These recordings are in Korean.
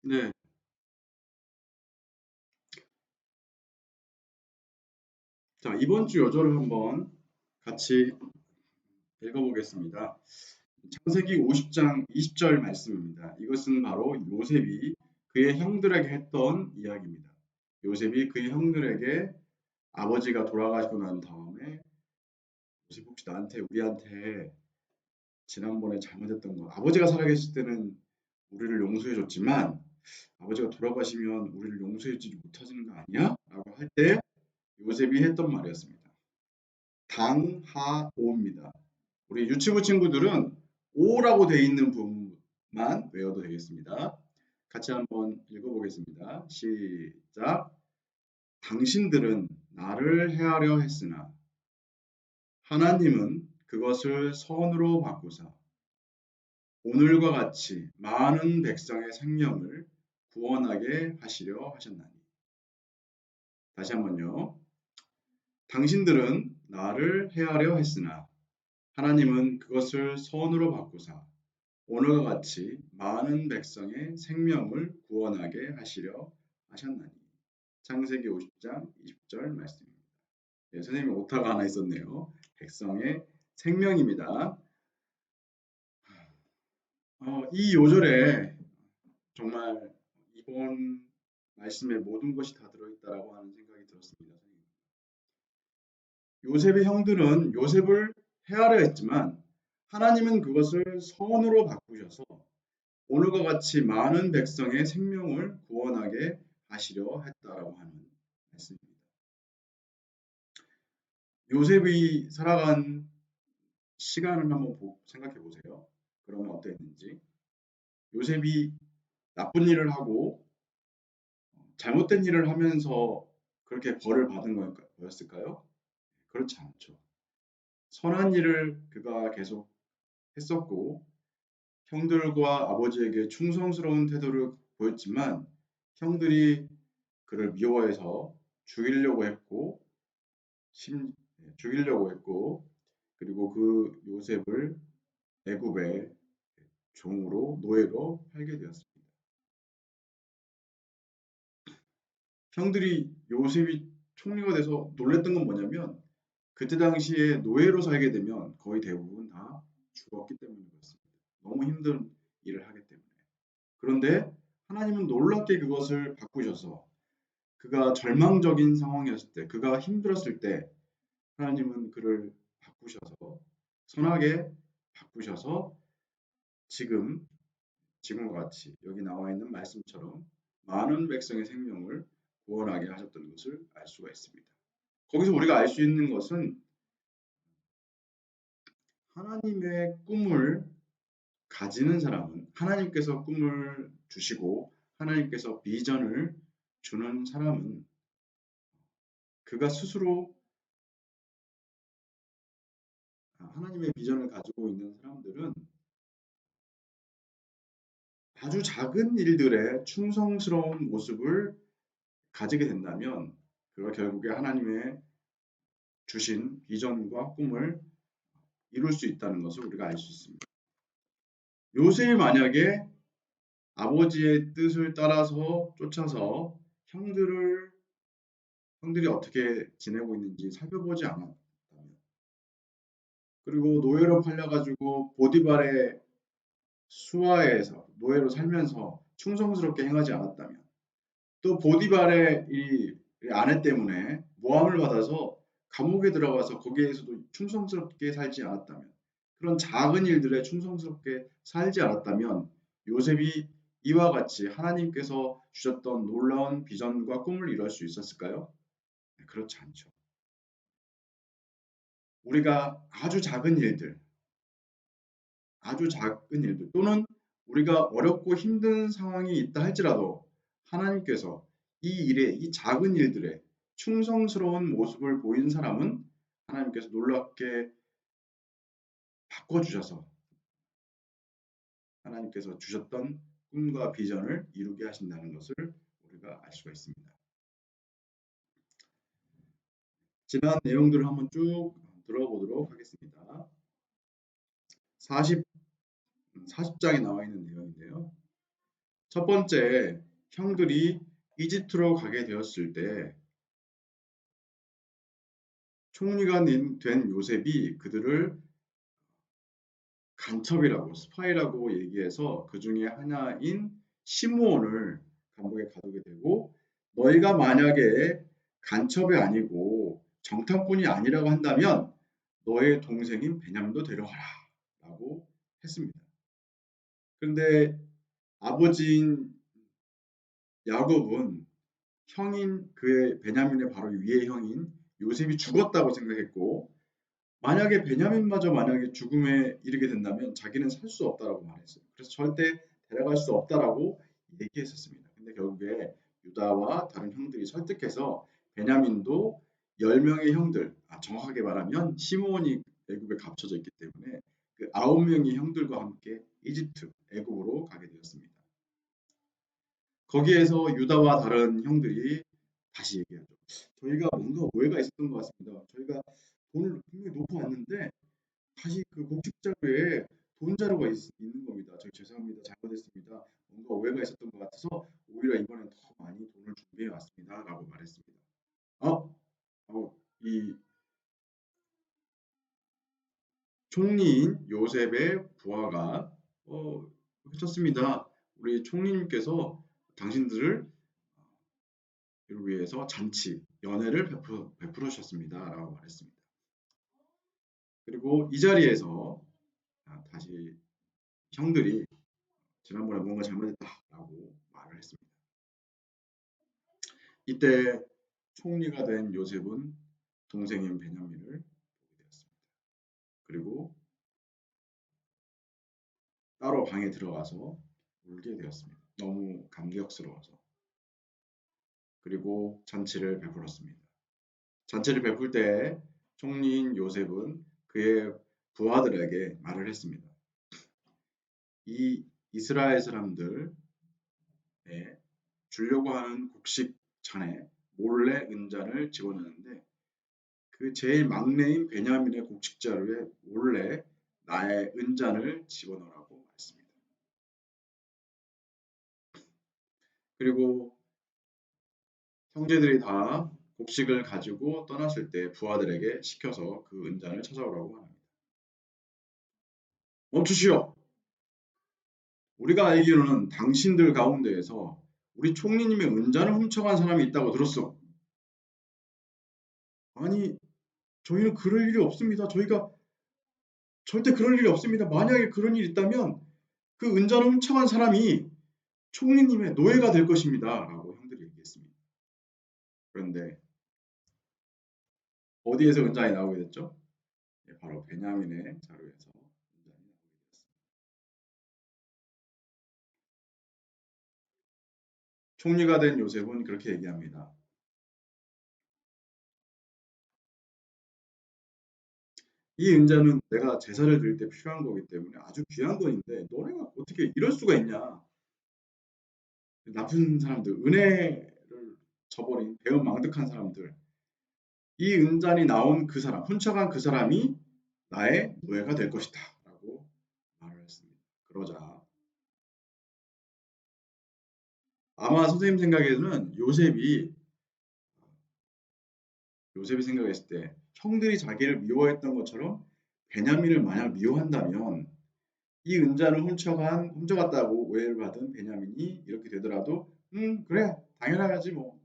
네. 자, 이번 주 요절을 한번 같이 읽어보겠습니다. 창세기 50장 20절 말씀입니다. 이것은 바로 요셉이 그의 형들에게 했던 이야기입니다. 요셉이 그의 형들에게 아버지가 돌아가시고 난 다음에 요셉 혹시 우리한테 지난번에 잘못했던 거 아버지가 살아계실 때는 우리를 용서해 줬지만 아버지가 돌아가시면 우리를 용서해 주지 못하시는 거 아니야? 라고 할 때 요셉이 했던 말이었습니다. 당하오입니다. 우리 유치부 친구들은 오라고 되어 있는 부분만 외워도 되겠습니다. 같이 한번 읽어보겠습니다. 시작. 당신들은 나를 해하려 했으나 하나님은 그것을 선으로 바꾸사 오늘과 같이 많은 백성의 생명을 구원하게 하시려 하셨나니. 다시 한번요. 당신들은 나를 해하려 했으나 하나님은 그것을 선으로 바꾸사 오늘과 같이 많은 백성의 생명을 구원하게 하시려 하셨나니. 창세기 50장 20절 말씀입니다. 네, 선생님이 오타가 하나 있었네요. 백성의 생명입니다. 이 요절에 정말 이번 말씀에 모든 것이 다 들어있다라고 하는 생각이 들었습니다. 요셉의 형들은 요셉을 해하려 했지만 하나님은 그것을 선으로 바꾸셔서 오늘과 같이 많은 백성의 생명을 구원하게 하시려 했다라고 하는 말씀입니다. 요셉이 살아간 시간을 한번 생각해 보세요. 그러면 어땠는지. 요셉이 나쁜 일을 하고 잘못된 일을 하면서 그렇게 벌을 받은 거였을까요? 그렇지 않죠. 선한 일을 그가 계속 했었고 형들과 아버지에게 충성스러운 태도를 보였지만 형들이 그를 미워해서 죽이려고 했고 죽이려고 했고 그리고 그 요셉을 애굽의 종으로 노예로 팔게 되었습니다. 형들이 요셉이 총리가 돼서 놀랬던 건 뭐냐면 그때 당시에 노예로 살게 되면 거의 대부분 다 죽었기 때문에 그렇습니다. 너무 힘든 일을 하기 때문에. 그런데 하나님은 놀랍게 그것을 바꾸셔서 그가 절망적인 상황이었을 때, 그가 힘들었을 때 하나님은 그를 바꾸셔서 선하게 바꾸셔서 지금 지금과 같이 여기 나와 있는 말씀처럼 많은 백성의 생명을 구원하게 하셨던 것을 알 수가 있습니다. 거기서 우리가 알 수 있는 것은 하나님의 꿈을 가지는 사람은 하나님께서 꿈을 주시고 하나님께서 비전을 주는 사람은 그가 스스로 하나님의 비전을 가지고 있는 사람들은 아주 작은 일들에 충성스러운 모습을 가지게 된다면 그가 결국에 하나님의 주신 비전과 꿈을 이룰 수 있다는 것을 우리가 알 수 있습니다. 요셉이 만약에 아버지의 뜻을 따라서 쫓아서 형들이 어떻게 지내고 있는지 살펴보지 않았다면 그리고 노예로 팔려가지고 보디발의 수하에서 노예로 살면서 충성스럽게 행하지 않았다면 또 보디발의 이 아내 때문에 모함을 받아서 감옥에 들어가서 거기에서도 충성스럽게 살지 않았다면 그런 작은 일들에 충성스럽게 살지 않았다면 요셉이 이와 같이 하나님께서 주셨던 놀라운 비전과 꿈을 이룰 수 있었을까요? 네, 그렇지 않죠. 우리가 아주 작은 일들 또는 우리가 어렵고 힘든 상황이 있다 할지라도 하나님께서 이 작은 일들에 충성스러운 모습을 보인 사람은 하나님께서 놀랍게 바꿔주셔서 하나님께서 주셨던 꿈과 비전을 이루게 하신다는 것을 우리가 알 수가 있습니다. 지난 내용들을 한번 쭉 들어보도록 하겠습니다. 40장에 나와 있는 내용인데요. 첫 번째, 형들이 이집트로 가게 되었을 때 총리가 된 요셉이 그들을 간첩이라고, 스파이라고 얘기해서 그 중에 하나인 시므온을 감옥에 가두게 되고, 너희가 만약에 간첩이 아니고 정탐꾼이 아니라고 한다면 너의 동생인 베냐민도 데려와라 라고 했습니다. 그런데 아버지인 야곱은 형인 그의 베냐민의 바로 위의 형인 요셉이 죽었다고 생각했고, 만약에 베냐민마저 만약에 죽음에 이르게 된다면 자기는 살 수 없다라고 말했어요. 그래서 절대 데려갈 수 없다라고 얘기했었습니다. 근데 결국에 유다와 다른 형들이 설득해서 베냐민도 10명의 형들, 정확하게 말하면 시므온이 애굽에 갇혀져 있기 때문에 그 9명의 형들과 함께 이집트, 애굽으로 가게 되었습니다. 거기에서 유다와 다른 형들이 다시 얘기하죠. 저희가 뭔가 오해가 있었던 것 같습니다. 저희가 돈을 분명히 놓고 왔는데 다시 그 곡식 자료에 돈 자료가 있는 겁니다. 저희 죄송합니다. 잘못했습니다. 뭔가 오해가 있었던 것 같아서 오히려 이번엔 더 많이 돈을 준비해 왔습니다. 라고 말했습니다. 어? 이 총리인 요셉의 부하가 그렇습니다. 우리 총리님께서 당신들을 위해서 잔치, 연회를 베풀으셨습니다. 라고 말했습니다. 그리고 이 자리에서 다시 형들이 지난번에 뭔가 잘못했다라고 말을 했습니다. 이때 총리가 된 요셉은 동생인 베냐민을 보게 되었습니다. 그리고 따로 방에 들어가서 울게 되었습니다. 너무 감격스러워서. 그리고 잔치를 베풀었습니다. 잔치를 베풀 때 총리인 요셉은 그의 부하들에게 말을 했습니다. 이 이스라엘 사람들에 주려고 하는 곡식 잔에 몰래 은잔을 집어넣는데 그 제일 막내인 베냐민의 곡식 자루에 몰래 나의 은잔을 집어넣으라고 말했습니다. 그리고 형제들이 다 곡식을 가지고 떠났을 때 부하들에게 시켜서 그 은잔을 찾아오라고 합니다. 멈추시오! 우리가 알기로는 당신들 가운데에서 우리 총리님의 은잔을 훔쳐간 사람이 있다고 들었어. 아니, 저희는 그럴 일이 없습니다. 저희가 절대 그럴 일이 없습니다. 만약에 그런 일이 있다면 그 은잔을 훔쳐간 사람이 총리님의 노예가 될 것입니다. 라고 형들이 얘기했습니다. 그런데 어디에서 은잔이 나오게 됐죠? 바로 베냐민의 자루에서 은잔이 나오게 됐습니다. 총리가 된 요셉은 그렇게 얘기합니다. 이 은자는 내가 제사를 드릴 때 필요한 거기 때문에 아주 귀한 건인데 너네가 어떻게 이럴 수가 있냐. 나쁜 사람들, 은혜를 저버린 배은망덕한 사람들. 이 은잔이 나온 그 사람, 훔쳐간 그 사람이 나의 노예가 될 것이다. 라고 말을 했습니다. 그러자 아마 선생님 생각에는 요셉이 생각했을 때 형들이 자기를 미워했던 것처럼 베냐민을 만약 미워한다면 이 은자를 훔쳐갔다고 오해를 받은 베냐민이 이렇게 되더라도 그래 당연하지 뭐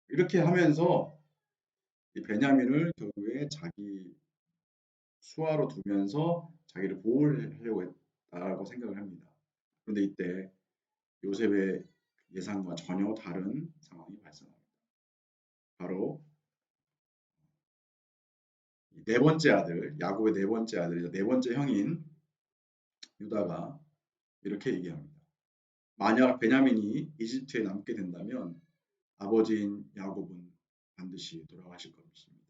이렇게 하면서 이 베냐민을 결국에 자기 수하로 두면서 자기를 보호하려고 했다고 생각을 합니다. 그런데 이때 요셉의 예상과 전혀 다른 상황이 발생합니다. 바로 네 번째 아들, 야곱의 네 번째 아들이자 네 번째 형인 유다가 이렇게 얘기합니다. 만약 베냐민이 이집트에 남게 된다면 아버지인 야곱은 반드시 돌아가실 것입니다.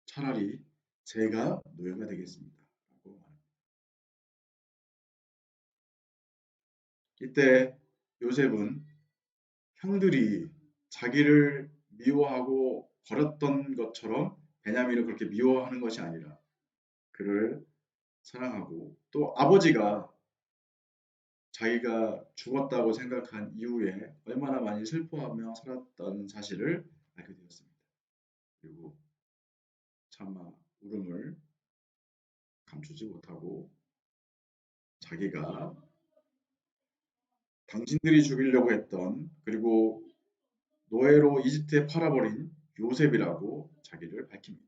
차라리 제가 노예가 되겠습니다. 라고 말합니다. 이때 요셉은 형들이 자기를 미워하고 버렸던 것처럼 베냐민을 그렇게 미워하는 것이 아니라 그를 사랑하고 또 아버지가 자기가 죽었다고 생각한 이후에 얼마나 많이 슬퍼하며 살았던 사실을 알게 되었습니다. 그리고 차마 울음을 감추지 못하고 자기가 당신들이 죽이려고 했던, 그리고 노예로 이집트에 팔아버린 요셉이라고 자기를 밝힙니다.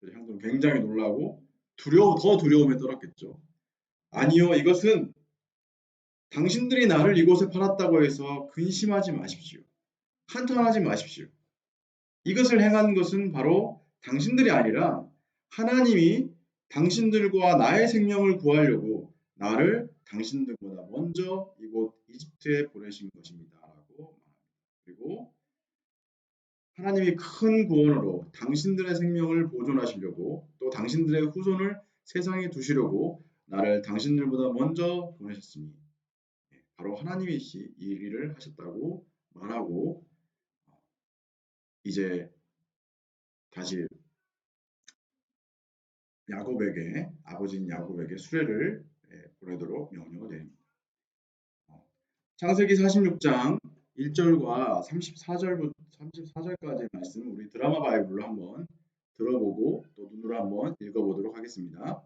그래서 형들은 굉장히 놀라고 더 두려움에 떨었겠죠. 아니요, 이것은 당신들이 나를 이곳에 팔았다고 해서 근심하지 마십시오. 한탄하지 마십시오. 이것을 행한 것은 바로 당신들이 아니라 하나님이 당신들과 나의 생명을 구하려고 나를 당신들보다 먼저 이곳 이집트에 보내신 것입니다. 라고 말합니다. 그리고 하나님이 큰 구원으로 당신들의 생명을 보존하시려고 또 당신들의 후손을 세상에 두시려고 나를 당신들보다 먼저 보내셨으니 바로 하나님이 이 일을 하셨다고 말하고 이제 다시 야곱에게, 아버지인 야곱에게 수레를 보내도록 명령을 내립니다. 창세기 46장 1절과 34절부터 34절까지의 말씀 우리 드라마 바이블로 한번 들어보고 또 눈으로 한번 읽어보도록 하겠습니다.